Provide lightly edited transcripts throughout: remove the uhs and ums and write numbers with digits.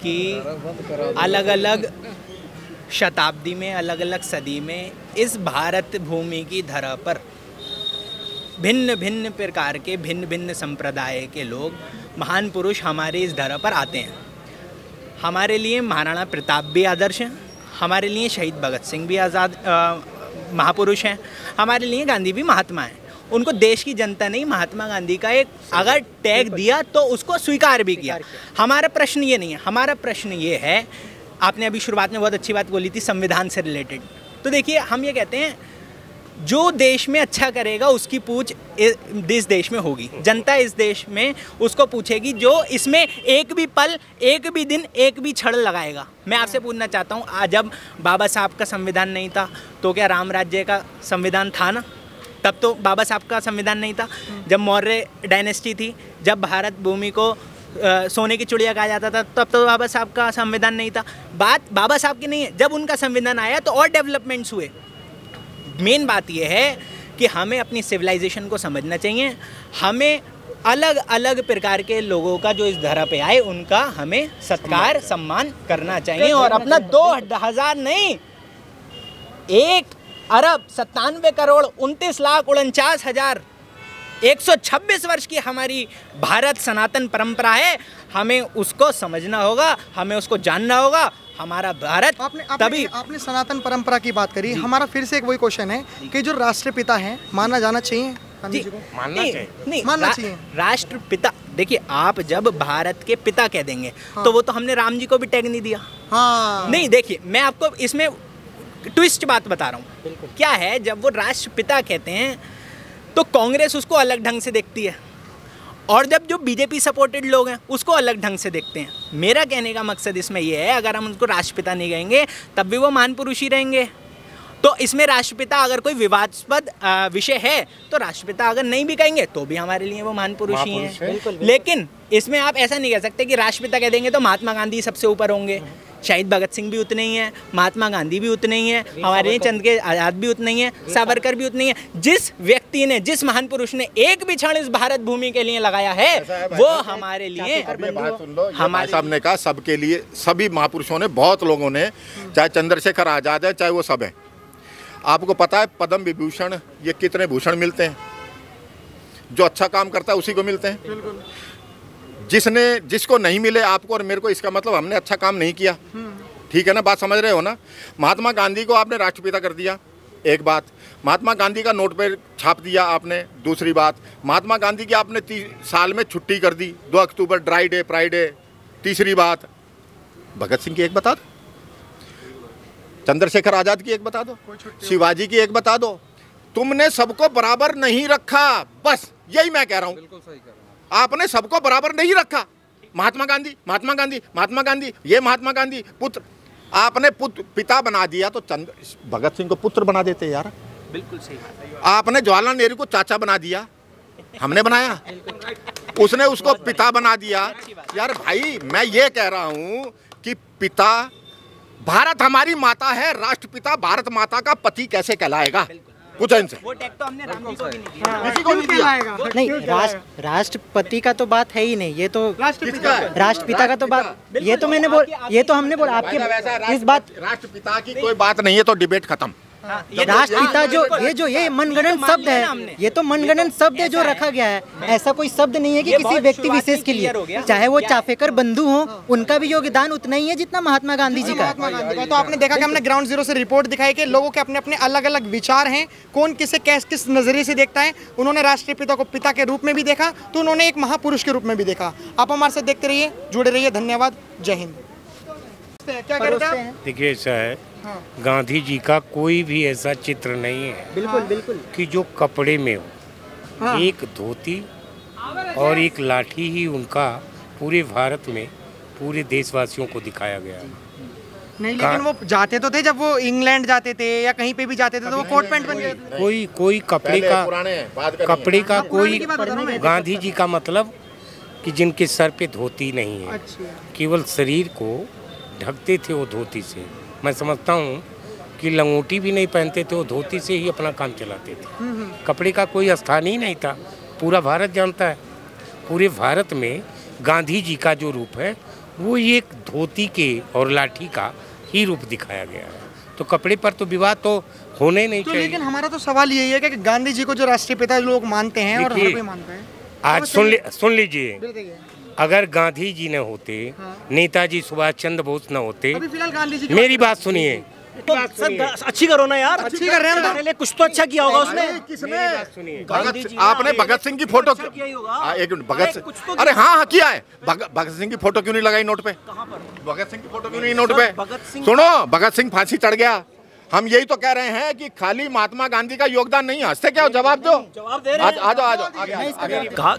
कि अलग अलग शताब्दी में, अलग अलग सदी में इस भारत भूमि की धरा पर भिन्न भिन्न प्रकार के, भिन्न भिन्न संप्रदाय के लोग, महान पुरुष हमारे इस धरा पर आते हैं। हमारे लिए महाराणा प्रताप भी आदर्श हैं, हमारे लिए शहीद भगत सिंह भी आज़ाद महापुरुष हैं, हमारे लिए गांधी भी महात्मा हैं। उनको देश की जनता ने महात्मा गांधी का एक अगर टैग दिया तो उसको स्वीकार भी किया। हमारा प्रश्न ये नहीं है, हमारा प्रश्न ये है, आपने अभी शुरुआत में बहुत अच्छी बात बोली थी संविधान से रिलेटेड। तो देखिए, हम ये कहते हैं जो देश में अच्छा करेगा उसकी पूछ इस देश में होगी। जनता इस देश में उसको पूछेगी जो इसमें एक भी पल, एक भी दिन, एक भी क्षण लगाएगा। मैं आपसे पूछना चाहता हूँ, जब बाबा साहब का संविधान नहीं था तो क्या राम राज्य का संविधान था ना? तब तो बाबा साहब का संविधान नहीं था। जब मौर्य डायनेस्टी थी, जब भारत भूमि को सोने की चिड़िया कहा जाता था, तब तो बाबा साहब का संविधान नहीं था। बात बाबा साहब की नहीं है, जब उनका संविधान आया तो और डेवलपमेंट्स हुए। मेन बात यह है कि हमें अपनी सिविलाइजेशन को समझना चाहिए। हमें अलग अलग प्रकार के लोगों का जो इस धरा पे आए उनका हमें सत्कार सम्मान करना चाहिए, और अपना 2000 नहीं, 1,28,29,49,126 वर्ष की हमारी भारत सनातन परंपरा है। हमें उसको समझना होगा, हमें उसको जानना होगा। हमारा भारत आपने सनातन परंपरा की बात करी। हमारा फिर से एक वही क्वेश्चन है कि जो राष्ट्रपिता हैं माना जाना चाहिए? मानना चाहिए राष्ट्रपिता। देखिए, आप जब भारत के पिता कह देंगे तो वो तो हमने राम जी को भी टैग नहीं दिया। नहीं, देखिए मैं आपको इसमें ट्विस्ट बात बता रहा हूँ। क्या है, जब वो राष्ट्रपिता कहते हैं तो कांग्रेस उसको अलग ढंग से देखती है, और जब जो बीजेपी सपोर्टेड लोग हैं उसको अलग ढंग से देखते हैं। मेरा कहने का मकसद इसमें यह है, अगर हम उनको राष्ट्रपिता नहीं कहेंगे तब भी वो महान पुरुष ही रहेंगे। तो इसमें राष्ट्रपिता अगर कोई विवादास्पद विषय है तो राष्ट्रपिता अगर नहीं भी कहेंगे तो भी हमारे लिए वो महान पुरुष ही हैं। लेकिन इसमें आप ऐसा नहीं कह सकते कि राष्ट्रपिता कह देंगे तो महात्मा गांधी सबसे ऊपर होंगे। शहीद भगत सिंह भी उतने ही हैं, महात्मा गांधी भी उतने ही हैं, हमारे चंद्र आज़ाद भी उतने ही हैं, सावरकर भी उतने ही हैं। जिस व्यक्ति ने, जिस महान पुरुष ने एक भी क्षण इस भारत भूमि के लिए लगाया है वो हमारे लिए, हमारे साहब ने कहा सबके लिए, सभी महापुरुषों ने, बहुत लोगों ने, चाहे चंद्रशेखर आज़ाद है, चाहे वो सब है। आपको पता है पद्म विभूषण ये कितने भूषण मिलते हैं? जो अच्छा काम करता है उसी को मिलते हैं। जिसको नहीं मिले आपको और मेरे को, इसका मतलब हमने अच्छा काम नहीं किया। ठीक है ना, बात समझ रहे हो ना? महात्मा गांधी को आपने राष्ट्रपिता कर दिया, एक बात। महात्मा गांधी का नोट पे छाप दिया आपने, दूसरी बात। महात्मा गांधी की आपने 30 साल में छुट्टी कर दी, 2 अक्टूबर ड्राई डे, प्राइड डे, तीसरी बात। भगत सिंह की एक बता दो, चंद्रशेखर आज़ाद की एक बता दो, शिवाजी की एक बता दो। तुमने सबको बराबर नहीं रखा, बस यही मैं कह रहा हूँ। आपने सबको बराबर नहीं रखा। महात्मा गांधी, महात्मा गांधी, महात्मा गांधी, ये महात्मा गांधी पुत्र, आपने पुत्र पिता बना दिया तो भगत सिंह को पुत्र बना देते यार। बिल्कुल सही बात। आपने जवाहरलाल नेहरू को चाचा बना दिया, हमने बनाया, उसने उसको पिता बना दिया यार। भाई मैं ये कह रहा हूँ कि पिता, भारत हमारी माता है, राष्ट्रपिता भारत माता का पति कैसे कहलाएगा? पूछा इनसे। वो टैग तो हमने राम जी को भी नहीं दिया। किसी को नहीं दिया। नहीं, राष्ट्रपति का तो बात है ही नहीं, ये तो राष्ट्रपिता का तो बात, ये तो मैंने ये तो हमने बोला आपके इस बात। राष्ट्रपिता की कोई बात नहीं है तो डिबेट खत्म। राष्ट्रपिता ये मनगणन शब्द है, ये तो मनगणन शब्द है जो रखा गया है। ऐसा कोई शब्द नहीं है कि किसी व्यक्ति विशेष के लिए, चाहे वो चाफेकर बंधु हो, उनका भी योगदान उतना ही है जितना महात्मा गांधी जी का। तो आपने देखा कि हमने ग्राउंड जीरो से रिपोर्ट दिखाई कि लोगों के अपने अपने अलग अलग विचार हैं, कौन किसे किस नजरिए से देखता है। उन्होंने राष्ट्रपिता को पिता के रूप में भी देखा तो उन्होंने एक महापुरुष के रूप में भी देखा। आप हमारे साथ देखते रहिए, जुड़े रहिए, धन्यवाद, जय हिंद। क्या करते हैं? देखिए, ऐसा है, गांधी जी का कोई भी ऐसा चित्र नहीं है बिल्कुल बिल्कुल कि जो कपड़े में हो। एक धोती और एक लाठी ही उनका पूरे भारत में पूरे देशवासियों को दिखाया गया है। नहीं, लेकिन वो जाते तो थे, जब वो इंग्लैंड जाते थे या कहीं पे भी जाते थे तो वो कोट पैंट बन गए। कोई कपड़े का कोई, गांधी जी का मतलब कि जिनके सर पे धोती नहीं है, केवल शरीर को ढकते थे वो धोती से। मैं समझता हूँ कि लंगोटी भी नहीं पहनते थे, वो धोती से ही अपना काम चलाते थे। कपड़े का कोई स्थान ही नहीं था, पूरा भारत जानता है। पूरे भारत में गांधी जी का जो रूप है वो एक धोती के और लाठी का ही रूप दिखाया गया है। तो कपड़े पर तो विवाद तो होने नहीं चाहिए। लेकिन हमारा तो सवाल यही है कि गांधी जी को जो राष्ट्रीय पिता लोग मानते हैं और हर कोई मानते हैं, आज सुन लीजिए, अगर गांधी जी न होते, नेताजी सुभाष चंद्र बोस न होते, अभी फिलहाल गांधी जी मेरी बात सुनिए, तो सर अच्छी करो ना यार, अच्छी कर रहे हैं पहले कुछ तो अच्छा किया होगा उसने। किसने आपने भगत सिंह की फोटो एक मिनट भगत सिंह, अरे हाँ किया है। भगत सिंह की फोटो क्यों नहीं लगाई नोट पे? भगत सिंह की फोटो क्यों नहीं नोट पे? सुनो, भगत सिंह फांसी चढ़ गया। हम यही तो कह रहे हैं कि खाली महात्मा गांधी का योगदान नहीं है। हंसते क्या हो? जवाब दो, जवाब दे रहे हैं। आ जाओ।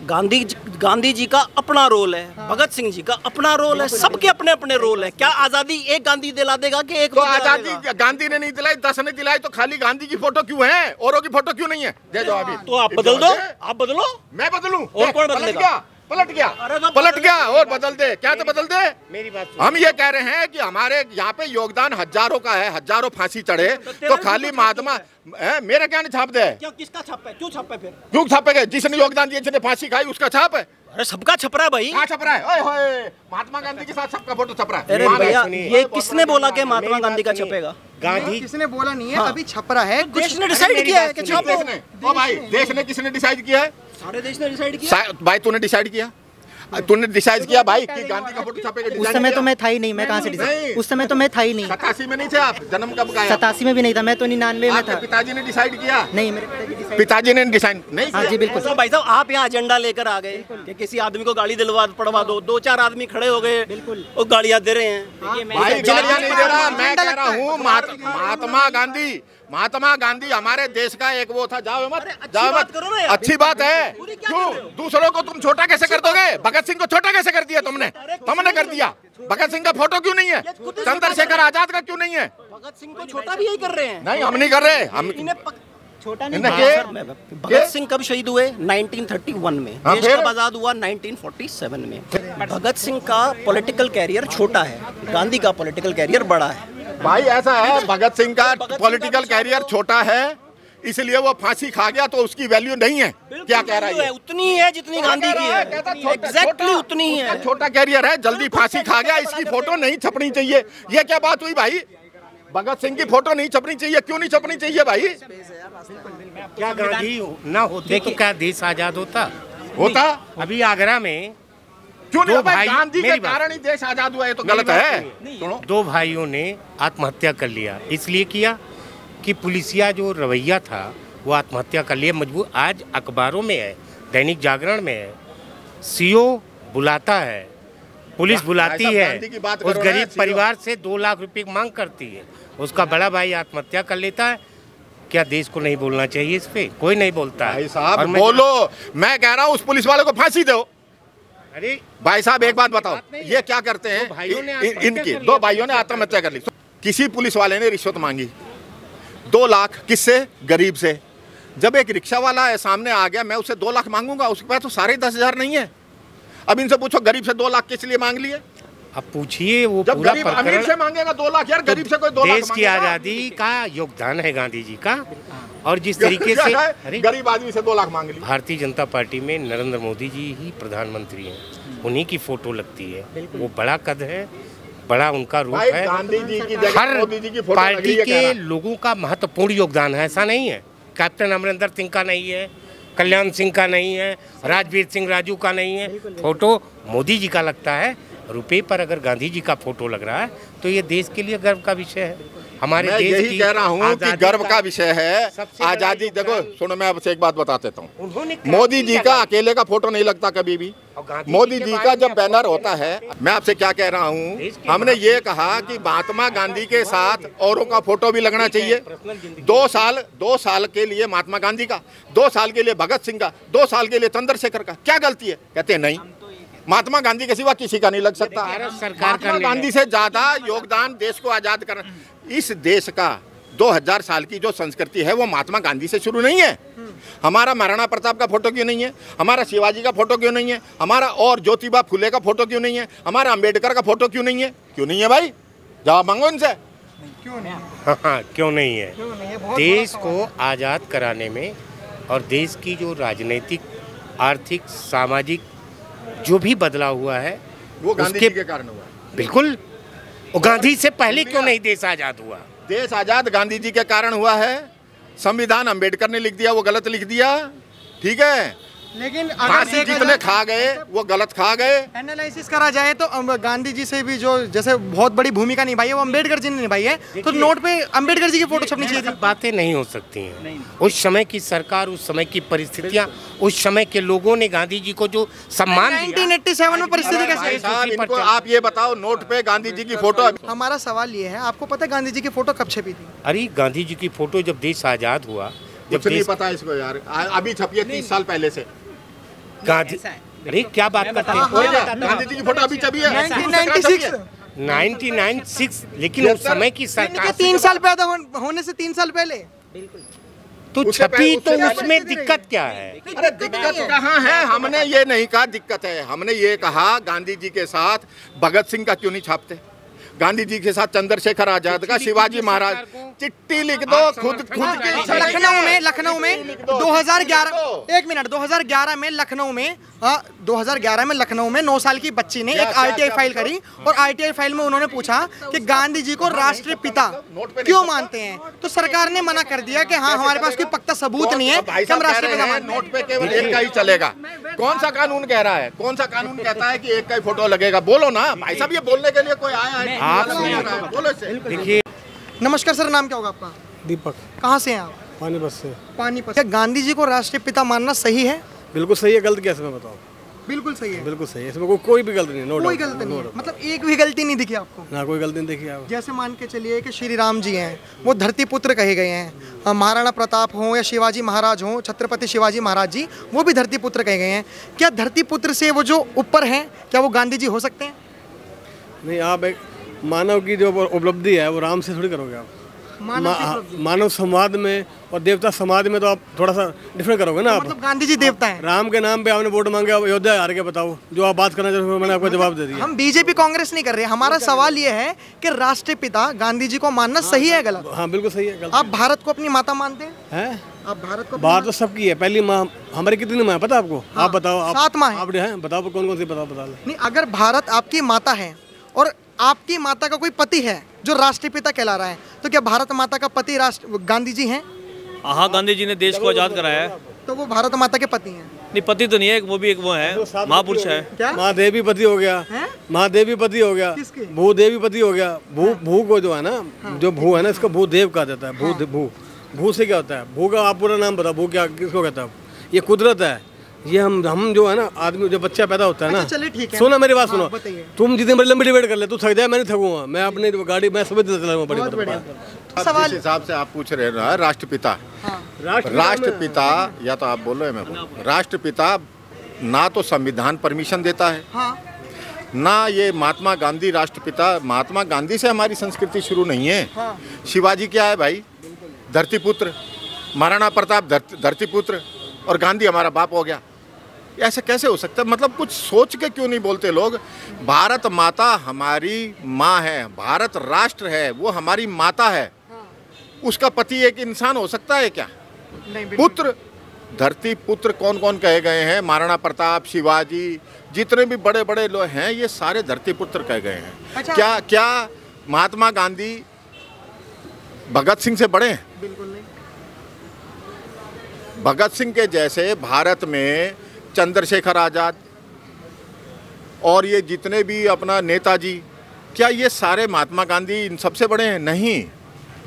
गांधी जी का अपना रोल है, भगत सिंह जी का अपना रोल है, सबके अपने अपने रोल है। क्या आजादी एक गांधी दिला देगा कि एक? तो आजादी गांधी ने नहीं दिलाई, 10 ने दिलाई, तो खाली गांधी की फोटो क्यों है, औरों की फोटो क्यों नहीं है? दे दो अभी। तो आप बदल दो, आप बदलो। मैं बदलूं? और कौन बदलेगा? पलट गया और बदल दे। क्या तो बदल दे? मेरी बात हम ये कह रहे हैं कि हमारे यहाँ पे योगदान हजारों का है, हजारों फांसी चढ़े, तो खाली महात्मा मेरा क्या नहीं छाप दे? किसका छाप है? क्यों छाप है? फिर क्यों छापेगा? जिसने योगदान दिया, जिसने फांसी खाई, उसका छाप है। अरे सबका छप रहा है भाई। कहाँ छप रहा है? ओए होए, महात्मा गांधी के साथ सबका फोटो छप रहा है। अरे भैया, ये किसने बोला कि महात्मा गांधी का छपेगा? गांधी किसने बोला नहीं है, अभी छप रहा है। देश ने डिसाइड किया है कि छापो। ओ भाई, देश ने किसने डिसाइड किया है? सारे देश ने डिसाइड किया। भाई तूने डिसाइड किया? तूने डिसाइड किया भाई कि गांधी का फोटो छपेगा? उस समय तो मैं था ही नहीं, मैं कहाँ से डिसाइड? उस समय तो मैं था ही नहीं। 87 में नहीं थे आप? जन्म कब का? 87 में भी नहीं था, मैं तो 99 में था। पिताजी ने डिसाइड किया? नहीं, मेरे पिताजी ने डिसाइड नहीं। हाँ जी बिल्कुल। तो भाई साहब, आप यहाँ एजेंडा लेकर आ गए कि किसी आदमी को गाड़ी पड़वा दो। 2-4 आदमी खड़े हो गए, बिल्कुल, वो गाड़ियाँ दे रहे हैं। भाई गालियाँ नहीं दे रहा, मैं कह रहा हूँ महात्मा गांधी हमारे देश का एक वो था। जाओ मत, जाओ मत। अच्छी बात है। क्यों दूसरों को तुम छोटा कैसे कर दोगे? भगत सिंह को छोटा कैसे कर दिया तुमने कर दिया। भगत सिंह का फोटो क्यों नहीं है? चंद्रशेखर आजाद का क्यों नहीं है? भगत सिंह को छोटा भी यही कर रहे हैं। नहीं, हम नहीं कर रहे। हम छोटा नहीं। भगत सिंह कब शहीद हुए? 1931 में। देश कब आजाद हुआ? 1947 में। भगत सिंह का पॉलिटिकल कैरियर छोटा है, गांधी का पॉलिटिकल कैरियर बड़ा है। भाई ऐसा है, भगत सिंह का पॉलिटिकल कैरियर छोटा है, इसलिए वो फांसी खा गया, तो उसकी वैल्यू नहीं है। क्या कह रहा है? उतनी है जितनी गांधी की है। एग्जैक्टली उतनी ही है। छोटा कैरियर है, जल्दी फांसी खा गया, इसकी फोटो नहीं छपनी चाहिए। ये क्या बात हुई भाई? भगत सिंह की फोटो नहीं छपनी चाहिए, क्यों नहीं छपनी चाहिए भाई? क्या गांधी ना होते तो क्या देश आजाद होता? अभी आगरा में क्यों नहीं? गांधी के कारण ही देश आजाद हुआ है, तो गलत है। दो भाइयों ने आत्महत्या कर लिया, इसलिए किया कि पुलिसिया जो रवैया था वो आत्महत्या कर लिया मजबूर। आज अखबारों में है, दैनिक जागरण में है, सीओ बुलाता है, पुलिस बुलाती है, उस गरीब परिवार से 2 लाख रुपए की मांग करती है, उसका बड़ा भाई आत्महत्या कर लेता है। क्या देश को नहीं बोलना चाहिए इस पे? कोई नहीं बोलता है। भाई साहब बोलो, मैं कह रहा हूँ उस पुलिस वाले को फांसी दो। अरे भाई साहब एक बात बताओ, ये क्या करते हैं? इनकी 2 भाइयों ने आत्महत्या कर ली। किसी पुलिस वाले ने रिश्वत मांगी 2 लाख, किससे? गरीब से। जब एक रिक्शा वाला है सामने आ गया, मैं उससे 2 लाख मांगूंगा, उसके पास तो 10,500 नहीं है। अब इनसे पूछो गरीब से 2 लाख किस लिए मांग लिए? अब पूछिए, वो जब गरीब अमीर से मांगेगा 2 लाख, यार गरीब से कोई 2 लाख देश की आजादी का योगदान है गांधी जी का। और जिस तरीके से गरीब आदमी से 2 लाख मांग ली। भारतीय जनता पार्टी में नरेंद्र मोदी जी ही प्रधानमंत्री हैं, उन्हीं की फोटो लगती है, वो बड़ा कद है, बड़ा उनका रूप है। गांधी जी की जगह हर मोदी जी की फोटो पार्टी के लोगों का महत्वपूर्ण योगदान है, ऐसा नहीं है। कैप्टन अमरिंदर सिंह का नहीं है, कल्याण सिंह का नहीं है, राजवीर सिंह राजू का नहीं है, फोटो मोदी जी का लगता है। रुपए पर अगर गांधी जी का फोटो लग रहा है तो ये देश के लिए गर्व का विषय है। हमारे मैं देश यही कह रहा हूँ कि गर्व का विषय है आजादी। देखो सुनो, मैं आपसे एक बात बता देता हूँ। मोदी जी का अकेले का फोटो नहीं लगता कभी भी। मोदी जी का जब बैनर होता है, मैं आपसे क्या कह रहा हूँ, हमने ये कहा कि महात्मा गांधी के साथ औरों का फोटो भी लगना चाहिए। 2 साल के लिए महात्मा गांधी का, 2 साल के लिए भगत सिंह का, 2 साल के लिए चंद्रशेखर का। क्या गलती है? कहते हैं नहीं, महात्मा गांधी के सिवा किसी का नहीं लग सकता। महात्मा गांधी से ज्यादा योगदान देश को आजाद करना। इस देश का 2000 साल की जो संस्कृति है वो महात्मा गांधी से शुरू नहीं है। हमारा महाराणा प्रताप का फोटो क्यों नहीं है? हमारा शिवाजी का फोटो क्यों नहीं है? हमारा और ज्योतिबा फुले का फोटो क्यों नहीं है? हमारा अंबेडकर का फोटो क्यों नहीं है? क्यों नहीं है भाई? जवाब मांगो इनसे। क्यों नहीं है? देश को आजाद कराने में और देश की जो राजनीतिक, आर्थिक, सामाजिक जो भी बदलाव हुआ है वो गांधी जी के कारण हुआ। बिल्कुल। और गांधी से पहले क्यों नहीं देश आजाद हुआ? देश आजाद गांधी जी के कारण हुआ है। संविधान अंबेडकर ने लिख दिया, वो गलत लिख दिया, ठीक है। लेकिन गांधी जितने खा गए वो गलत खा गए। एनालिसिस करा जाए तो गांधी जी से भी जो जैसे बहुत बड़ी भूमिका निभाई है वो अम्बेडकर जी ने निभाई है, तो नोट पे अम्बेडकर जी की फोटो छपनी चाहिए थी। बातें नहीं हो सकती हैं। उस समय की सरकार, उस समय की परिस्थितियां, उस समय के लोगों ने गांधी जी को जो सम्मान 1987 में परिस्थिति कैसे? साहब इनको आप ये बताओ, नोट पे गांधी जी की फोटो। हमारा सवाल ये है, आपको पता है गांधी जी की फोटो कब छपी थी? अरे गांधी जी की फोटो जब देश आजाद हुआ, कुछ नहीं पता इसको यार, अभी छपी है 30 साल पहले से गांधी। अरे क्या बात करते हैं? गांधी जी की फोटो अभी छपी है 1996। लेकिन उस समय की सरकार 3 साल पैदा होने से 3 साल पहले तो छपी, तो उसमें दिक्कत क्या है? अरे दिक्कत कहाँ है? हमने ये नहीं कहा दिक्कत है, हमने ये कहा गांधी जी के साथ भगत सिंह का क्यों नहीं छापते, गांधी जी के साथ चंद्रशेखर आजाद का, शिवाजी महाराज, चिट्ठी लिख दो खुद के। लखनऊ में 2011 एक मिनट 2011 में लखनऊ में 2011 में लखनऊ में 9 साल की बच्ची ने एक आरटीआई फाइल करी और आरटीआई फाइल में उन्होंने पूछा कि गांधी जी को राष्ट्रपिता क्यों मानते हैं, तो सरकार ने मना कर दिया कि हाँ हमारे पास कोई पक्का सबूत नहीं है कि हम राष्ट्रपिता मानते हैं। नोट पे केवल एक का ही चलेगा। कौन सा कानून कह रहा है, कौन सा कानून कहता है कि एक का ही फोटो लगेगा? बोलो ना भाई साहब, ये बोलने के लिए कोई आया है? देखिए, नमस्कार सर, नाम क्या होगा आपका? दीपक। कहाँ से हैं आप? पानीपत से। पानीपत। क्या गांधी जी को राष्ट्रपिता मानना सही है? बिल्कुल सही है, गलत क्या इसमें बताओ? बिल्कुल सही है। बिल्कुल सही है, इसमें कोई भी गलती नहीं, नो डाउट। कोई गलती नहीं है, मतलब एक भी गलती नहीं दिखी आपको? ना कोई गलती नहीं दिखी आप। जैसे मान के चलिए कि श्री राम जी हैं, वो धरती पुत्र कहे गए हैं। महाराणा प्रताप हो या शिवाजी महाराज हो, छत्रपति शिवाजी महाराज जी, वो भी धरती पुत्र कहे गए हैं। क्या धरती पुत्र से वो जो ऊपर हैं, क्या वो गांधी जी हो सकते हैं? नहीं, आप एक मानव की जो उपलब्धि है वो राम से थोड़ी करोगे आप। मानव समाज में और देवता समाज में तो आप थोड़ा सा डिफरेंट करोगे ना। आप मतलब गांधी जी देवता हैं। राम के नाम पे आपने वोट मांगे, आप अयोध्या हार के बताओ, जो आप बात करना चाहते हो मैंने आपको जवाब दे दिया। हम बीजेपी कांग्रेस नहीं कर रहे, हमारा सवाल ये है कि राष्ट्रपिता गांधी जी को मानना सही है गलत? हाँ बिल्कुल सही है। गलत? आप भारत को अपनी माता मानते हैं? आप भारत को? बात तो सबकी है, पहली माँ हमारी कितनी माँ है पता आपको? आप बताओ। 7 माँ आप हैं, बताओ कौन कौन सी बता नहीं, अगर भारत आपकी माता है और आपकी माता का कोई पति है जो राष्ट्रपिता कहला रहा है, तो क्या भारत माता का पति गांधी जी हैं? हाँ, गांधी जी ने देश को आजाद कराया है, तो वो भारत माता के पति हैं? नहीं, पति तो नहीं है, वो भी एक वो है, महापुरुष है। क्या? महादेवी पति हो गया, महादेवी पति हो गया, भूदेवी पति हो गया। भू को जो है ना, जो भू है ना, इसको भूदेव कहा जाता है। भू से क्या होता है? भू का आप पूरा नाम बताओ, भू क्या किसको कहता है? ये कुदरत है। ये हम जो है ना, आदमी जब बच्चा पैदा होता है ना, चलिए ठीक है, सुनो मेरी बात सुनो। तुम जितनी बड़ी लंबी डिबेट कर ले, तू थक जाए, मैं नहीं थकूंगा, मैं अपनी गाड़ी मैं सुबह चलाऊंगा। बड़ी सवाल हिसाब से आप पूछ रहे हैं राष्ट्रपिता, राष्ट्रपिता या तो आप बोल रहे हैं, मैं बोल, राष्ट्रपिता ना तो संविधान परमिशन देता है, ना ये महात्मा गांधी राष्ट्रपिता। महात्मा गांधी से हमारी संस्कृति शुरू नहीं है। शिवाजी क्या है भाई? धरतीपुत्र। महाराणा प्रताप धरतीपुत्र, और गांधी हमारा बाप हो गया। ऐसा कैसे हो सकता है? मतलब कुछ सोच के क्यों नहीं बोलते लोग? भारत माता हमारी माँ है, भारत राष्ट्र है, वो हमारी माता है। उसका पति एक इंसान हो सकता है क्या? पुत्र, धरती पुत्र कौन कौन कहे गए हैं? महाराणा प्रताप, शिवाजी, जितने भी बड़े बड़े लोग हैं, ये सारे धरती पुत्र कहे गए हैं। अच्छा। क्या महात्मा गांधी भगत सिंह से बड़े हैं? बिल्कुल नहीं। भगत सिंह के जैसे भारत में चंद्रशेखर आजाद और ये जितने भी अपना नेताजी, क्या ये सारे महात्मा गांधी इन सबसे बड़े हैं? नहीं।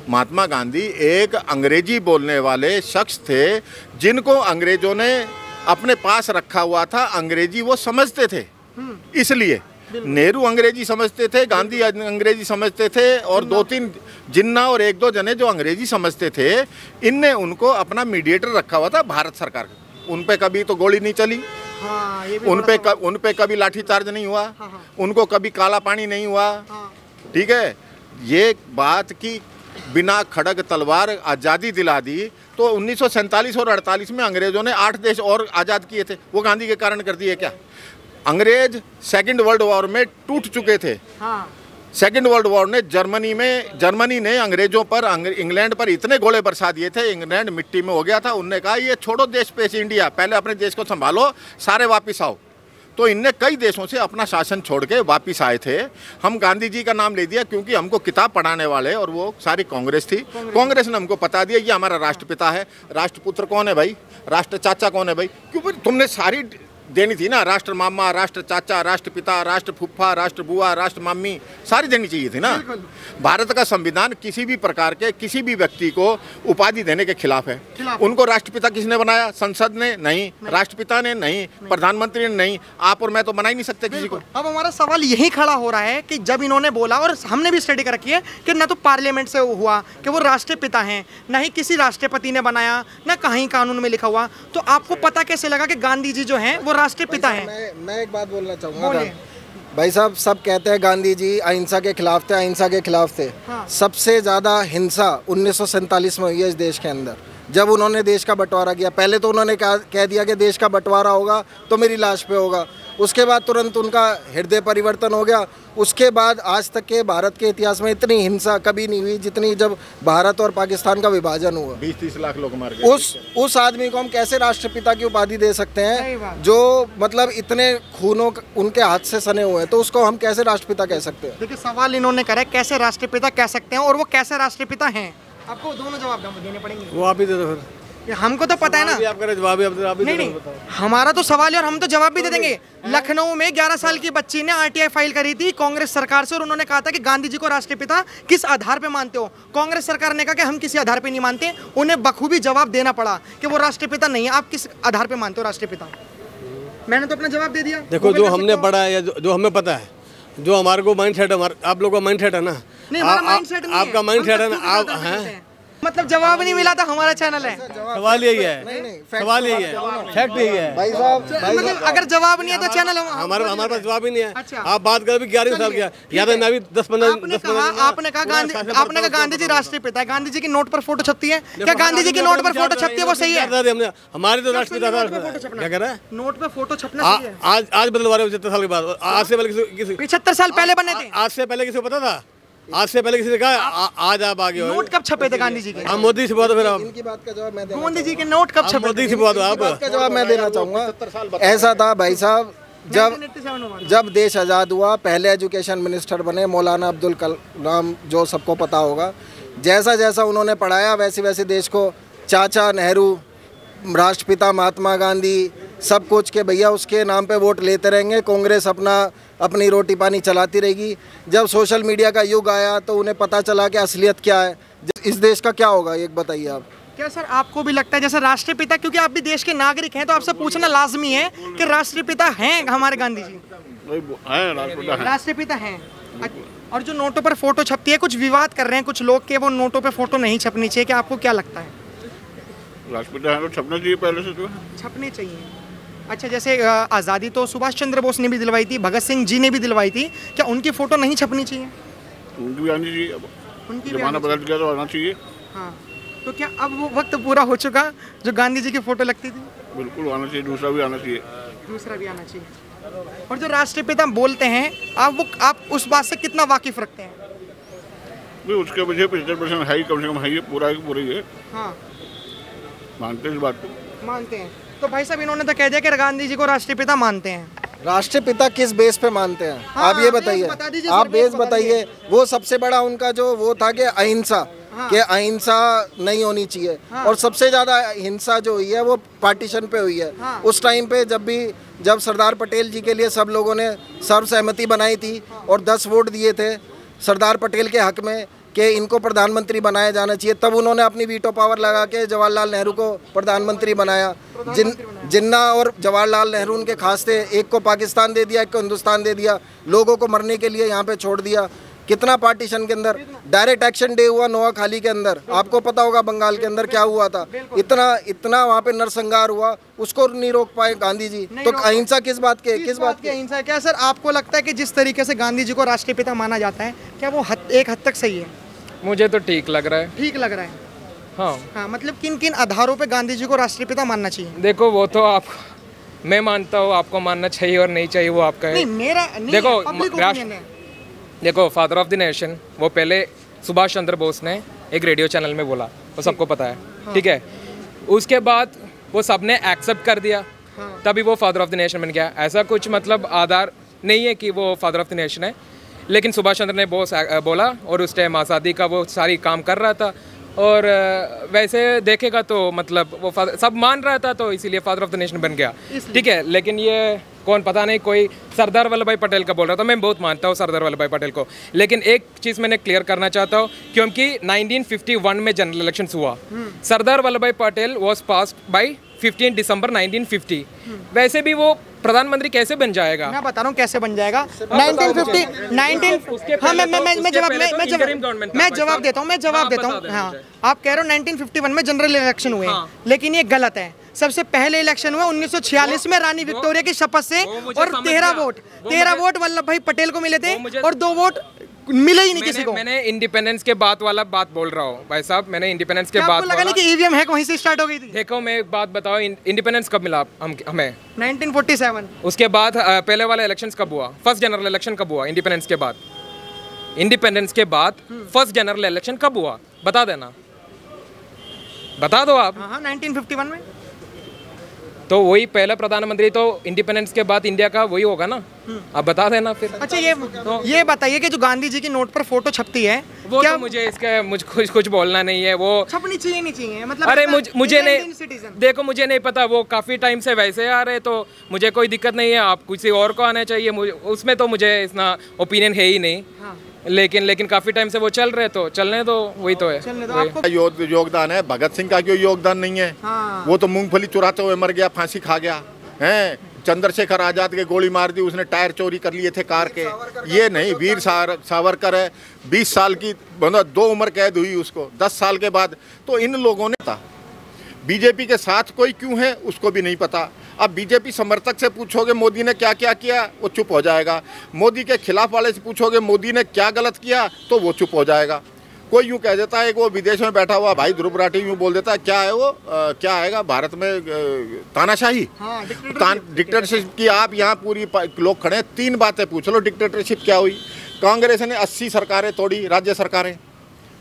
महात्मा गांधी एक अंग्रेजी बोलने वाले शख्स थे, जिनको अंग्रेजों ने अपने पास रखा हुआ था। अंग्रेजी वो समझते थे, इसलिए नेहरू अंग्रेजी समझते थे, गांधी अंग्रेजी समझते थे, और 2-3 जिन्ना और 1-2 जने जो अंग्रेजी समझते थे, इनने उनको अपना मीडिएटर रखा हुआ था भारत सरकार का। उन पे कभी तो गोली नहीं चली, उन पे कभी लाठीचार्ज नहीं हुआ, उनको कभी काला पानी नहीं हुआ। ठीक है, ये बात की बिना खड़ग तलवार आज़ादी दिला दी, तो 1947 और 48 में अंग्रेजों ने 8 देश और आज़ाद किए थे, वो गांधी के कारण कर दिए क्या? अंग्रेज सेकंड वर्ल्ड वॉर में टूट चुके थे। सेकंड वर्ल्ड वॉर ने जर्मनी ने अंग्रेजों पर, इंग्लैंड पर इतने गोले बरसा दिए थे, इंग्लैंड मिट्टी में हो गया था। उनने कहा ये छोड़ो देश पेश इंडिया, पहले अपने देश को संभालो, सारे वापिस आओ। तो इनने कई देशों से अपना शासन छोड़ के वापिस आए थे। हम गांधी जी का नाम ले दिया क्योंकि हमको किताब पढ़ाने वाले और वो सारी कांग्रेस थी। कांग्रेस ने हमको बता दिया ये हमारा राष्ट्रपिता है। राष्ट्रपुत्र कौन है भाई, राष्ट्र चाचा कौन है भाई? क्यों तुमने सारी देनी थी ना, राष्ट्र मामा, राष्ट्र चाचा, राष्ट्रपिता, राष्ट्र फुफ्फा, राष्ट्र बुआ, राष्ट्र मामी, सारी देनी चाहिए थी ना। भारत का संविधान किसी भी प्रकार के किसी भी व्यक्ति को उपाधि देने के खिलाफ है। उनको राष्ट्रपिता किसने बनाया? संसद ने नहीं, राष्ट्रपिता ने नहीं, प्रधानमंत्री ने नहीं, आप और मैं तो बना ही नहीं सकते किसी को। अब हमारा सवाल यही खड़ा हो रहा है कि जब इन्होंने बोला, और हमने भी स्टडी कर रखी है कि न तो पार्लियामेंट से हुआ कि वो राष्ट्रपिता हैं, ना ही किसी राष्ट्रपति ने बनाया, ना कहीं कानून में लिखा हुआ, तो आपको पता कैसे लगा कि गांधी जी जो हैं वो राष्ट्रपिता हैं? मैं एक बात बोलना चाहूँगा भाई साहब, सब कहते हैं गांधी जी अहिंसा के खिलाफ थे, अहिंसा के खिलाफ थे। हाँ। सबसे ज़्यादा हिंसा 1947 में हुई है इस देश के अंदर, जब उन्होंने देश का बंटवारा किया। पहले तो उन्होंने कह दिया कि देश का बंटवारा होगा तो मेरी लाश पे होगा, उसके बाद तुरंत उनका हृदय परिवर्तन हो गया। उसके बाद आज तक के भारत के इतिहास में इतनी हिंसा कभी नहीं हुई जितनी जब भारत और पाकिस्तान का विभाजन हुआ। 20-30 लाख लोग मार गए। उस आदमी को हम कैसे राष्ट्रपिता की उपाधि दे सकते हैं जो मतलब इतने खूनों उनके हाथ से सने हुए हैं, तो उसको हम कैसे राष्ट्रपिता कह सकते हैं? देखिए सवाल इन्होंने करा है कैसे राष्ट्रपिता कह सकते हैं, और वो कैसे राष्ट्रपिता हैं। आपको दोनों जवाब देने पड़ेंगे। वो आप ही दे दो फिर, हमको तो पता है ना। आप करें जवाब आप नहीं, हमारा तो सवाल है और हम तो जवाब भी दे देंगे। लखनऊ में 11 साल की बच्ची ने आरटीआई फाइल करी थी कांग्रेस सरकार से, और उन्होंने कहा था कि गांधी जी को राष्ट्रपिता किस आधार पे मानते हो? कांग्रेस सरकार ने कहा कि हम किसी आधार पे नहीं मानते। उन्हें बखूबी जवाब देना पड़ा कि वो राष्ट्रपिता नहीं है। आप किस आधार पे मानते हो राष्ट्रपिता? मैंने तो अपना जवाब दे दिया। देखो जो हमने पढ़ा है या जो हमें पता है, जो हमारे को माइंड सेट है, आप लोगों का माइंड सेट है ना, आपका माइंड सेट है ना, आप हैं मतलब जवाब नहीं मिला था, हमारा चैनल है। सवाल यही है, सवाल यही है, फैक्ट यही है भाई साहब। मतलब अगर जवाब नहीं है तो चैनल हमारे पास जवाब ही नहीं है। अच्छा। आप बात कर भी 11 साल किया, याद है मैं भी 10-15 आपने कहा गांधी जी राष्ट्रपिता है। गांधी जी की नोट पर फोटो छपती है क्या? गांधी जी की नोट पर फोटो छपती है वो सही है? हमारे तो राष्ट्रपिता था। क्या कह रहा है? नोट पे फोटो छपना सही है। आज बदलवा रहे 75 साल के बाद, आज से पहले 75 साल पहले बने थे। आज से पहले किसी को पता था? आज से पहले किसी ने कहा आज आप आगे हो? नोट कब छपे थे गांधी जी के? हम मोदी से बात, फिर आप इनकी बात का जवाब मैं देना, गांधी जी के नोट कब छपे? मोदी से बात, आप का जवाब मैं देना चाहूँगा। ऐसा था भाई साहब, जब देश आज़ाद हुआ, पहले एजुकेशन मिनिस्टर बने मौलाना अब्दुल कलाम, जो सबको पता होगा। जैसा जैसा उन्होंने पढ़ाया वैसे वैसे देश को चाचा नेहरू, राष्ट्रपिता महात्मा गांधी, सब कुछ के भैया उसके नाम पे वोट लेते रहेंगे। कांग्रेस अपनी रोटी पानी चलाती रहेगी। जब सोशल मीडिया का युग आया तो उन्हें पता चला कि असलियत क्या है, इस देश का क्या होगा, एक बताइए आप। क्या सर आपको भी लगता है जैसे राष्ट्रपिता, क्योंकि आप भी देश के नागरिक हैं, तो आपसे पूछना लाजमी है कि राष्ट्रपिता हैं हमारे गांधी जी? राष्ट्रपिता हैं। और जो नोटों पर फोटो छपती है, कुछ विवाद कर रहे हैं कुछ लोग कि वो नोटों पर फोटो नहीं छपनी चाहिए, क्या आपको क्या लगता है? राष्ट्रपिता है तो छपना चाहिए, पहले से तो छपनी चाहिए। अच्छा, जैसे आज़ादी तो सुभाष चंद्र बोस ने भी दिलवाई थी, भगत सिंह जी ने भी दिलवाई थी, क्या उनकी फ़ोटो नहीं छपनी चाहिए? उनकी भी आनी चाहिए। उनकी ज़माना बदल गया तो आना चाहिए। हाँ, तो क्या अब वो वक्त पूरा हो चुका जो गांधी जी की फ़ोटो लगती थी? बिल्कुल आना चाहिए, दूसरा भी आना चाहिए। दूसरा भी आना चाहिए। और जो राष्ट्रपिता बोलते हैं आप उस बात से कितना वाकिफ़ रखते हैं? उसके वजह 75% है ही, कम से कम है ही, पूरा ही है। हाँ, मानते हैं इस बात को, मानते हैं। तो भाई साहब इन्होंने तो कह दिया कि गांधी जी को राष्ट्रपिता मानते हैं। राष्ट्रपिता किस बेस पे मानते हैं? हाँ, आप ये बताइए, आप बेस बताइए। वो सबसे बड़ा उनका जो वो था कि अहिंसा, कि अहिंसा नहीं होनी चाहिए। और सबसे ज़्यादा हिंसा जो हुई है वो पार्टीशन पे हुई है। उस टाइम पे जब सरदार पटेल जी के लिए सब लोगों ने सर्वसहमति बनाई थी और 10 वोट दिए थे सरदार पटेल के हक में कि इनको प्रधानमंत्री बनाया जाना चाहिए, तब उन्होंने अपनी वीटो पावर लगा के जवाहरलाल नेहरू को प्रधानमंत्री बनाया। जिन्ना और जवाहरलाल नेहरू उनके खास थे, एक को पाकिस्तान दे दिया, एक को हिंदुस्तान दे दिया, लोगों को मरने के लिए यहाँ पे छोड़ दिया। कितना पार्टीशन के अंदर डायरेक्ट एक्शन डे हुआ नोआखाली के अंदर, आपको पता होगा बंगाल के अंदर क्या हुआ था। इतना वहाँ पे नरसंहार हुआ, उसको नहीं रोक पाए गांधी जी। तो अहिंसा किस बात की अहिंसा? क्या सर आपको लगता है कि जिस तरीके से गांधी जी को राष्ट्रपिता माना जाता है, क्या वो एक हद तक सही है? मुझे तो ठीक लग रहा है। ठीक लग रहा है। हाँ, मतलब किन किन आधारों पे गांधी जी को राष्ट्रपिता मानना चाहिए? देखो वो तो आप, मैं मानता हूँ आपको मानना चाहिए और नहीं चाहिए वो आपका है। देखो फादर ऑफ द नेशन वो पहले सुभाष चंद्र बोस ने एक रेडियो चैनल में बोला, वो सबको पता है। ठीक है, उसके बाद वो सबने एक्सेप्ट कर दिया। तभी वो फादर ऑफ द नेशन बन गया। ऐसा कुछ मतलब आधार नहीं है कि वो फादर ऑफ द नेशन है, लेकिन सुभाष चंद्र ने बहुत बोला और उस टाइम आज़ादी का वो सारी काम कर रहा था। और वैसे देखेगा तो मतलब वो सब मान रहा था, तो इसीलिए फादर ऑफ द नेशन बन गया। ठीक है, लेकिन ये कौन पता नहीं, कोई सरदार वल्लभ भाई पटेल का बोल रहा था। मैं बहुत मानता हूँ सरदार वल्लभ भाई पटेल को, लेकिन एक चीज़ मैंने क्लियर करना चाहता हूँ, क्योंकि 1951 में जनरल इलेक्शंस हुआ। सरदार वल्लभ भाई पटेल वॉज पास्ड बाई 15 दिसंबर 1950। वैसे भी वो प्रधानमंत्री कैसे बन जाएगा? मैं बता रहा हूँ कैसे बन जाएगा। 1950 हाँ मैं जवाब देता हूँ। हाँ, आप कह रहे हो 1951 में जनरल इलेक्शन हुए, लेकिन ये गलत है। सबसे पहले इलेक्शन हुआ 1946 में रानी विक्टोरिया की शपथ से, और 13 वोट वल्लभ भाई पटेल को मिले थे और 2 वोट मिले ही नहीं किसी को। मैंने इंडिपेंडेंस के बाद वाला बात बोल रहा हूँ भाई साहब, मैंने इंडिपेंडेंस के बाद लगा नहीं कि ईवीएम हैक वहीं से स्टार्ट हो गई थी। देखो मैं एक बात बताओ, इंडिपेंडेंस कब मिला हमें? 1947। उसके बाद पहले वाला इलेक्शंस कब हुआ? फर्स्ट जनरल इलेक्शन कब हुआ? इंडिपेंडेंस के बाद। इंडिपेंडेंस के बाद फर्स्ट जनरल इलेक्शन कब हुआ? बता देना, बता दो आप। 1951 में। तो वही पहला प्रधानमंत्री तो इंडिपेंडेंस के बाद इंडिया का वही होगा ना, आप बता देना फिर। अच्छा ये बताइए कि जो गांधी जी की नोट पर फोटो छपती है, वो क्या तो मुझे कुछ बोलना नहीं है, वो छपनी चाहिए नहीं चाहिए मतलब। अरे मुझे नहीं, देखो मुझे नहीं पता, वो काफ़ी टाइम से वैसे आ रहे, तो मुझे कोई दिक्कत नहीं है। आप किसी और को आना चाहिए, उसमें तो मुझे इतना ओपिनियन है ही नहीं। लेकिन काफी टाइम से वो चल रहे, तो चलने दो, वही तो है। योगदान है, भगत सिंह का क्यों योगदान नहीं है? वो तो मूंगफली चुराते हुए मर गया, फांसी खा गया है। चंद्रशेखर आजाद के गोली मार दी, उसने टायर चोरी कर लिए थे कार के। ये नहीं, वीर सावरकर है, 20 साल की 2 उम्र कैद हुई उसको 10 साल के बाद। तो इन लोगों ने था बीजेपी के साथ कोई क्यों है उसको भी नहीं पता। अब बीजेपी समर्थक से पूछोगे मोदी ने क्या क्या किया, वो चुप हो जाएगा। मोदी के खिलाफ वाले से पूछोगे मोदी ने क्या गलत किया, तो वो चुप हो जाएगा। कोई यूँ कह देता है कि वो विदेश में बैठा हुआ भाई ध्रुव राठी यूँ बोल देता है, क्या है वो क्या आएगा भारत में तानाशाही, डिक्टेटरशिप की। आप यहाँ पूरी लोग खड़े हैं, 3 बातें पूछ लो, डिक्टेटरशिप क्या हुई? कांग्रेस ने 80 सरकारें तोड़ी, राज्य सरकारें।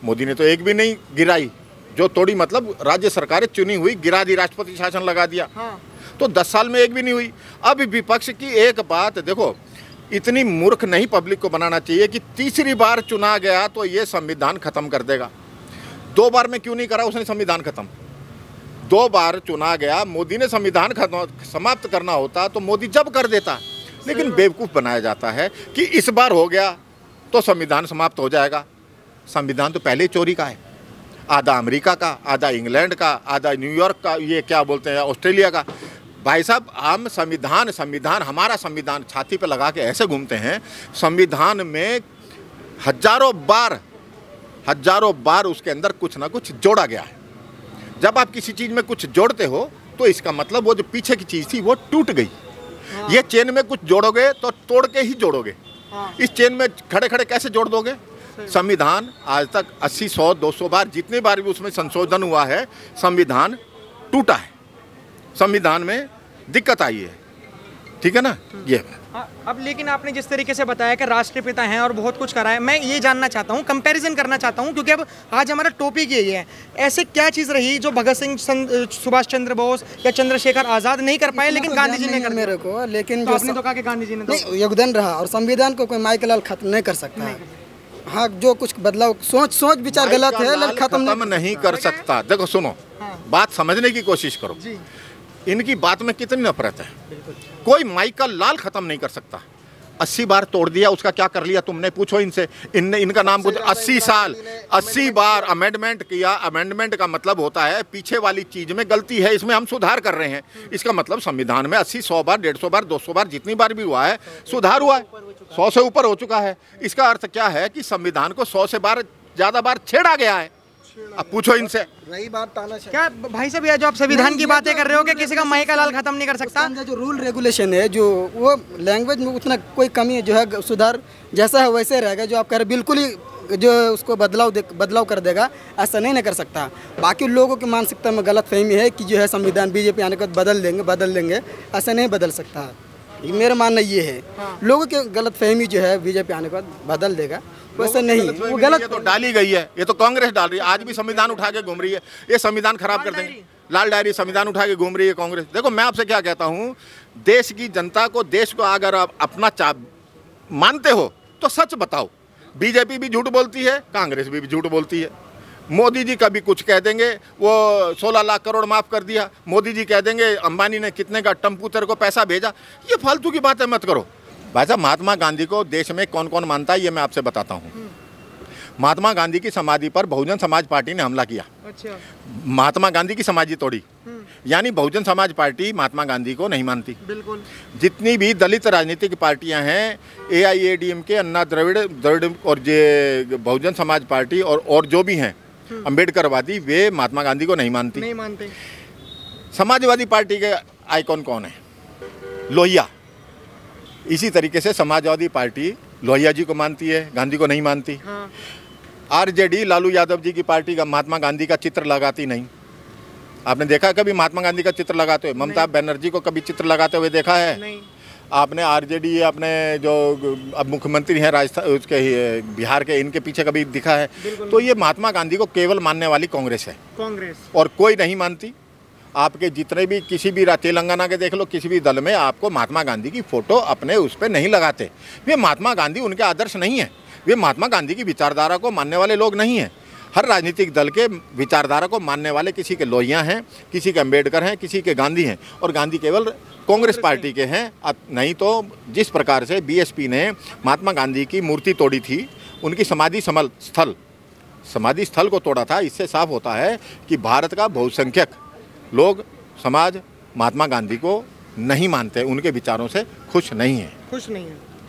मोदी ने तो एक भी नहीं गिराई, जो तोड़ी मतलब राज्य सरकारें चुनी हुई गिरा दी, राष्ट्रपति शासन लगा दिया। तो 10 साल में एक भी नहीं हुई। अब विपक्ष की एक बात देखो, इतनी मूर्ख नहीं पब्लिक को बनाना चाहिए कि तीसरी बार चुना गया तो ये संविधान खत्म कर देगा। 2 बार में क्यों नहीं करा उसने संविधान खत्म? 2 बार चुना गया, मोदी ने संविधान समाप्त करना होता तो मोदी जब कर देता, लेकिन बेवकूफ़ बनाया जाता है कि इस बार हो गया तो संविधान समाप्त हो जाएगा। संविधान तो पहले ही चोरी का है, आधा अमेरिका का, आधा इंग्लैंड का, आधा न्यूयॉर्क का, ये क्या बोलते हैं ऑस्ट्रेलिया का। भाई साहब, हम संविधान हमारा संविधान छाती पे लगा के ऐसे घूमते हैं। संविधान में हजारों बार उसके अंदर कुछ ना कुछ जोड़ा गया है। जब आप किसी चीज़ में कुछ जोड़ते हो तो इसका मतलब वो जो पीछे की चीज़ थी वो टूट गई। ये चेन में कुछ जोड़ोगे तो तोड़ के ही जोड़ोगे। इस चेन में खड़े खड़े कैसे जोड़ दोगे? संविधान आज तक 80, 100, 200 बार, जितनी बार भी उसमें संशोधन हुआ है, संविधान टूटा है, संविधान में दिक्कत आई है। ठीक है ना? ये अब लेकिन आपने जिस तरीके से बताया कि राष्ट्रपिता हैं और बहुत कुछ करा है, मैं ये जानना चाहता हूँ, कंपैरिजन करना चाहता हूँ, क्योंकि अब आज हमारा टॉपिक यही है। ऐसे क्या चीज़ रही जो भगत सिंह, सुभाष चंद्र बोस या चंद्रशेखर आज़ाद नहीं कर पाए, लेकिन गांधी जी ने कर मेरे को। लेकिन तो आपने तो कहा कि गांधी जी ने तो योगदान रहा, और संविधान को कोई माइकल खत्म नहीं कर सकता है। हाँ, जो कुछ बदलाव सोच विचार गलत है, खत्म नहीं कर सकता। देखो सुनो, बात समझने की कोशिश करो। इनकी बात में कितनी नफरत है। कोई माइकल लाल खत्म नहीं कर सकता। 80 बार तोड़ दिया, उसका क्या कर लिया तुमने? पूछो इनसे। इनका नाम कुछ 80 साल 80 बार अमेंडमेंट किया। अमेंडमेंट का मतलब होता है पीछे वाली चीज में गलती है, इसमें हम सुधार कर रहे हैं। इसका मतलब संविधान में 80, 100 बार, 150 बार, 200 बार, जितनी बार भी हुआ है सुधार हुआ है। 100 से ऊपर हो चुका है। इसका अर्थ क्या है कि संविधान को 100 से ज़्यादा बार छेड़ा गया है। अब पूछो इनसे। रही बात तानाशाही, क्या भाई साहब, ये जो आप संविधान की बातें कर रहे हो कि किसी का माइकल लाल खत्म नहीं कर सकता? जो रूल रेगुलेशन है, जो वो लैंग्वेज में उतना कोई कमी जो है, सुधार जैसा है वैसे रहेगा। जो आप कह रहे बिल्कुल ही जो उसको बदलाव कर देगा, ऐसा नहीं कर सकता। बाकी लोगों की मानसिकता में गलत फहमी है कि जो है संविधान बीजेपी आने के बाद बदल देंगे। ऐसा नहीं बदल सकता। मेरा मानना ये है, लोगों की गलत फहमी जो है बीजेपी आने के बाद बदल देगा, वैसे नहीं। वो गलत तो डाली गई है, ये तो कांग्रेस डाल रही है। आज भी संविधान उठा के घूम रही है, ये संविधान खराब कर देंगे। लाल डायरी संविधान उठा के घूम रही है कांग्रेस। देखो मैं आपसे क्या कहता हूँ, देश की जनता को, देश को अगर आप अपना मानते हो तो सच बताओ। बीजेपी भी झूठ बोलती है, कांग्रेस भी झूठ बोलती है। मोदी जी कभी कुछ कह देंगे, वो 16 लाख करोड़ माफ़ कर दिया, मोदी जी कह देंगे अंबानी ने कितने का टेम्पू तेरे को पैसा भेजा। ये फालतू की बातें मत करो भाई साहब। महात्मा गांधी को देश में कौन कौन मानता है ये मैं आपसे बताता हूँ। महात्मा गांधी की समाधि पर बहुजन समाज पार्टी ने हमला किया। अच्छा। महात्मा गांधी की समाधि तोड़ी, यानी बहुजन समाज पार्टी महात्मा गांधी को नहीं मानती। बिल्कुल। जितनी भी दलित राजनीतिक पार्टियां हैं, AIADMK, अन्ना द्रविड़ और ये बहुजन समाज पार्टी और जो भी हैं अम्बेडकरवादी, वे महात्मा गांधी को नहीं मानते। समाजवादी पार्टी के आइकॉन कौन है? लोहिया। इसी तरीके से समाजवादी पार्टी लोहिया जी को मानती है, गांधी को नहीं मानती। हाँ। RJD लालू यादव जी की पार्टी का महात्मा गांधी का चित्र लगाती नहीं। आपने देखा कभी महात्मा गांधी का चित्र लगाते हुए? ममता बनर्जी को कभी चित्र लगाते हुए देखा है? नहीं। आपने RJD अपने जो अब मुख्यमंत्री हैं राजस्थान उसके बिहार के, इनके पीछे कभी दिखा है? तो ये महात्मा गांधी को केवल मानने वाली कांग्रेस है, और कोई नहीं मानती। आपके जितने भी किसी भी तेलंगाना के देख लो, किसी भी दल में आपको महात्मा गांधी की फ़ोटो अपने उस पर नहीं लगाते। वे महात्मा गांधी उनके आदर्श नहीं है, वे महात्मा गांधी की विचारधारा को मानने वाले लोग नहीं हैं। हर राजनीतिक दल के विचारधारा को मानने वाले किसी के लोहिया हैं, किसी के अम्बेडकर हैं, किसी के गांधी हैं, और गांधी केवल कांग्रेस पार्टी के हैं। नहीं तो जिस प्रकार से BSP ने महात्मा गांधी की मूर्ति तोड़ी थी, उनकी समाधि स्थल को तोड़ा था, इससे साफ होता है कि भारत का बहुसंख्यक लोग, समाज महात्मा गांधी को नहीं मानते, उनके विचारों से खुश नहीं है।